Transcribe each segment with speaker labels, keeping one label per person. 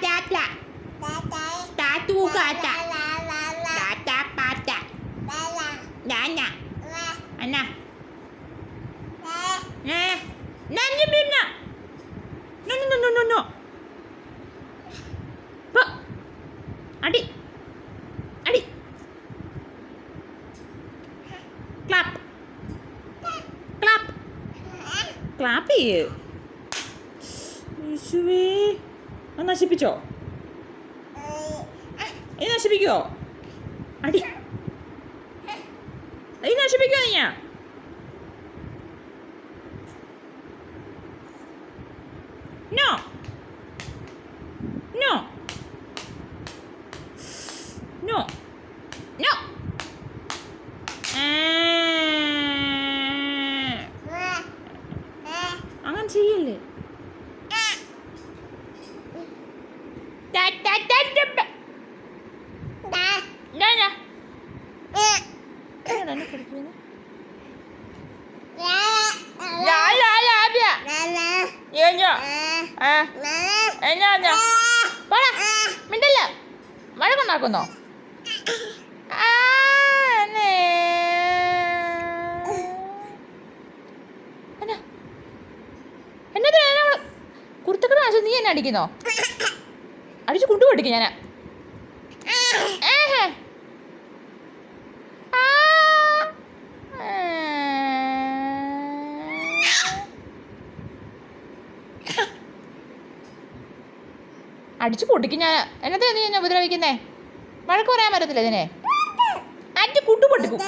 Speaker 1: ta. Tatu kata. Tata pata. Nana. Ana. Nani minna. No. Pa. Adi. Clap. Clap ചെയ്യ്. യേശുവേ. അത് നശിപ്പിച്ചോ? ഇത് നശിപ്പിക്കുവോ? അടി. ഇത് നശിപ്പിക്കുവോ ഞാൻ? No. അങ്ങനെ ചെയ്യല്ലേ. മിണ്ടല്ല. വഴക്കുണ്ടാക്കുന്നോ? എന്നത് കുർത്തക്കട കാണിച്ചു. നീ എന്നെ അടിക്കുന്നോ? അടിച്ച് കുട്ടു പൊട്ടിക്കും ഞാൻ. അടിച്ചു പൊട്ടിക്കും ഞാൻ. എന്നത്തെ നീ എന്നെ ഉപദ്രവിക്കുന്നേ? വഴക്ക് പറയാൻ പറ്റത്തില്ല ഇതിനെ. അടി കുട്ടു പൊട്ടിക്കും.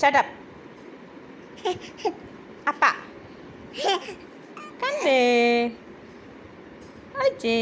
Speaker 1: Shut up. Apa? Kande. Oje.